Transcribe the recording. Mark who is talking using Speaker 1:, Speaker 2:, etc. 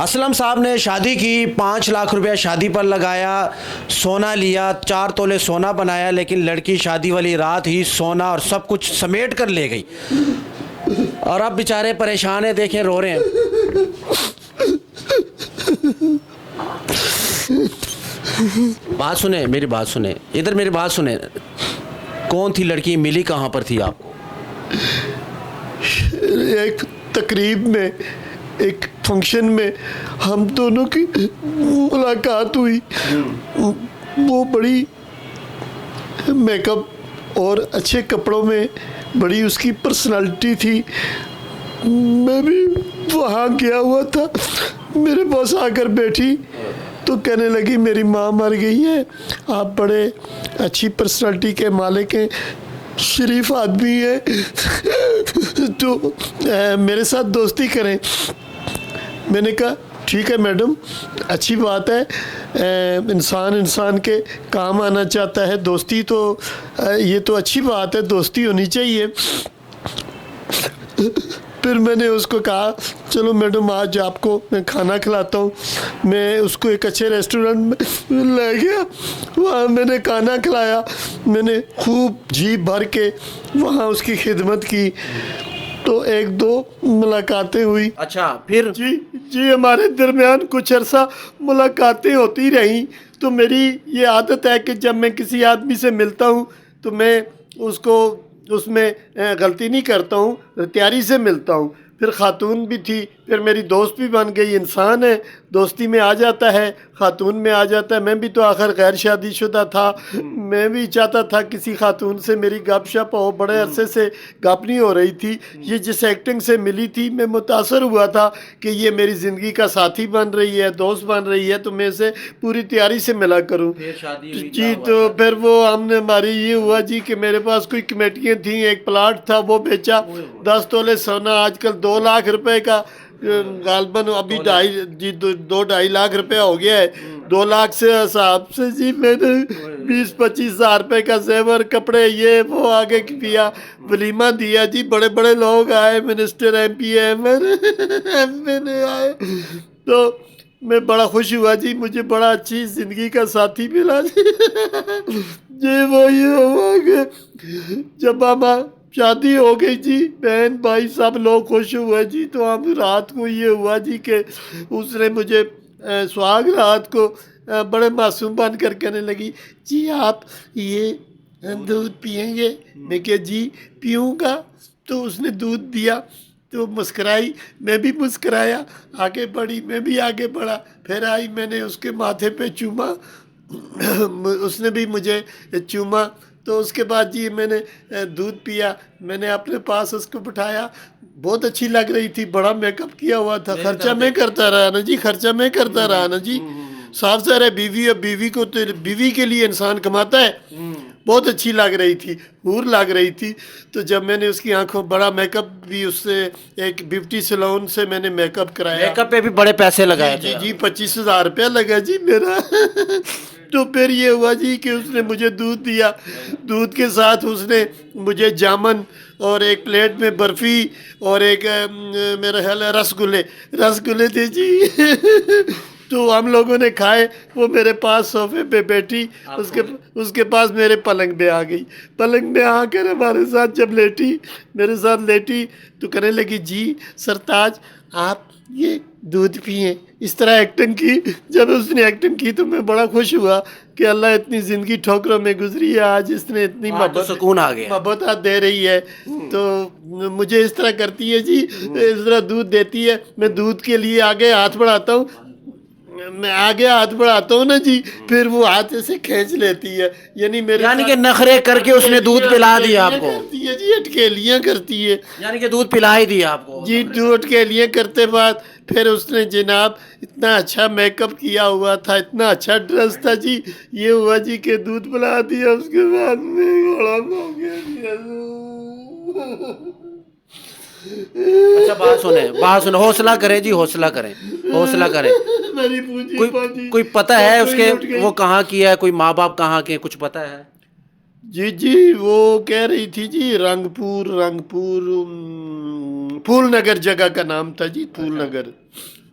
Speaker 1: اسلم صاحب نے شادی کی، 5 لاکھ روپیہ شادی پر لگایا، سونا لیا، 4 تولے سونا بنایا، لیکن لڑکی شادی والی رات ہی سونا اور سب کچھ سمیٹ کر لے گئی، اور اب بیچارے پریشان ہیں، دیکھیں رو رہے ہیں۔ بات سنیں، میری بات سنیں، ادھر میری بات سنیں، کون تھی لڑکی، ملی کہاں پر تھی آپ کو؟
Speaker 2: ایک تقریب میں، ایک فنکشن میں ہم دونوں کی ملاقات ہوئی۔ وہ بڑی میک اپ اور اچھے کپڑوں میں، بڑی اس کی پرسنالٹی تھی۔ میں بھی وہاں گیا ہوا تھا، میرے پاس آ کر بیٹھی تو کہنے لگی میری ماں مر گئی ہے، آپ بڑے اچھی پرسنالٹی کے مالک ہیں، شریف آدمی ہے، تو میرے ساتھ دوستی کریں۔ میں نے کہا ٹھیک ہے میڈم، اچھی بات ہے، انسان کے کام آنا چاہتا ہے، دوستی تو یہ تو اچھی بات ہے، دوستی ہونی چاہیے۔ پھر میں نے اس کو کہا چلو میڈم آج آپ کو میں کھانا کھلاتا ہوں۔ میں اس کو ایک اچھے ریسٹورنٹ میں لے گیا، وہاں میں نے کھانا کھلایا، میں نے خوب جی بھر کے وہاں اس کی خدمت کی، تو 1-2 ملاقاتیں ہوئی۔
Speaker 1: اچھا پھر؟
Speaker 2: جی ہمارے درمیان کچھ عرصہ ملاقاتیں ہوتی رہیں، تو میری یہ عادت ہے کہ جب میں کسی آدمی سے ملتا ہوں تو میں اس میں غلطی نہیں کرتا ہوں، تیاری سے ملتا ہوں۔ پھر خاتون بھی تھی، پھر میری دوست بھی بن گئی، انسان ہے، دوستی میں آ جاتا ہے، خاتون میں آ جاتا ہے۔ میں بھی تو آخر غیر شادی شدہ تھا، میں بھی چاہتا تھا کسی خاتون سے میری گپ شپ ہو، بڑے عرصے سے گپ نہیں ہو رہی تھی۔ یہ جس ایکٹنگ سے ملی تھی میں متاثر ہوا تھا کہ یہ میری زندگی کا ساتھی بن رہی ہے، دوست بن رہی ہے، تو میں اسے پوری تیاری سے ملا کروں۔ جی تو پھر وہ ہماری یہ ہوا جی کہ میرے پاس کوئی کمیٹیاں تھیں، ایک پلاٹ تھا وہ بیچا، 10 تولے سونا آج کل 2 لاکھ روپے کا غالباً ابھی 2-2.5 لاکھ روپے ہو گیا ہے۔ 2 لاکھ سے حساب سے جی میں نے 20-25 ہزار روپے کا زیور، کپڑے، یہ وہ آگے کیا، ولیمہ دیا جی، بڑے بڑے لوگ آئے، minister, M P, M L A آئے، تو میں بڑا خوش ہوا جی، مجھے بڑا اچھی زندگی کا ساتھی ملا جی۔ وہ یہ ہوا کہ جب ہم شادی ہو گئی جی، بہن بھائی سب لوگ خوش ہوئے جی، تو ہم رات کو یہ ہوا جی کہ اس نے مجھے سہاگ رات کو بڑے معصوم بن کر کہنے لگی جی آپ یہ دودھ پئیں گے؟ میں کہ جی پیوں گا۔ تو اس نے دودھ دیا تو مسکرائی، میں بھی مسکرایا، آگے بڑھی، میں بھی آگے بڑھا، پھر آئی، میں نے اس کے ماتھے پہ چوما، اس نے بھی مجھے چوما۔ تو اس کے بعد جی میں نے دودھ پیا، میں نے اپنے پاس اس کو بٹھایا، بہت اچھی لگ رہی تھی، بڑا میک اپ کیا ہوا تھا، خرچہ میں کرتا رہا نا جی، خرچہ میں کرتا رہا نا جی۔ صاف ظاہر ہے بیوی کو تو بیوی کے لیے انسان کماتا ہے۔ بہت اچھی لگ رہی تھی، حور لگ رہی تھی۔ تو جب میں نے اس کی آنکھوں، بڑا میک اپ بھی اس سے ایک بیوٹی سیلون سے میں نے میک اپ کرایا،
Speaker 1: میک اپ پہ بھی بڑے پیسے لگائے تھے؟
Speaker 2: جی 25,000 روپیہ لگا جی میرا۔ تو پھر یہ ہوا جی کہ اس نے مجھے دودھ دیا، دودھ کے ساتھ اس نے مجھے جامن اور ایک پلیٹ میں برفی اور ایک میرا خیال ہے رسگلے تھے جی۔ تو ہم لوگوں نے کھائے، وہ میرے پاس صوفے پہ بیٹھی، اس کے پاس میرے پلنگ پہ آ گئی، پلنگ میں آ کر ہمارے ساتھ جب میرے ساتھ لیٹی تو کہنے لگی جی سرتاج آپ یہ دودھ پئیں، اس طرح ایکٹنگ کی۔ جب اس نے ایکٹنگ کی تو میں بڑا خوش ہوا کہ اللہ اتنی زندگی ٹھوکروں میں گزری ہے، آج اس نے اتنی
Speaker 1: سکون آ گیا،
Speaker 2: محبت دے رہی ہے، تو مجھے اس طرح کرتی ہے جی، اس طرح دودھ دیتی ہے، میں دودھ کے لیے آگے ہاتھ بڑھاتا ہوں، نا جی، پھر وہ ہاتھ سے کھینچ لیتی ہے،
Speaker 1: یعنی کہ نخرے کر کے اس نے دودھ پلا دیا آپ کو؟
Speaker 2: جی اٹکیلیاں کرتی ہے،
Speaker 1: یعنی کہ دودھ پلا ہی دیا آپ کو؟
Speaker 2: جی اٹکیلیاں کرتے بعد پھر اس نے جناب اتنا اچھا میک اپ کیا ہوا تھا، اتنا اچھا ڈریس تھا جی، یہ ہوا جی کہ دودھ پلا دیا، اس کے بعد میں گھوڑا ہو گیا جی۔
Speaker 1: اچھا بات سنیں، حوصلہ کریں جی، حوصلہ کریں۔ کوئی پتہ ہے اس کے وہ کہاں کی ہے، کوئی ماں باپ کہاں کے، کچھ پتہ ہے؟
Speaker 2: جی وہ کہہ رہی تھی جی رنگ پور پھول نگر جگہ کا نام تھا جی، پھول نگر۔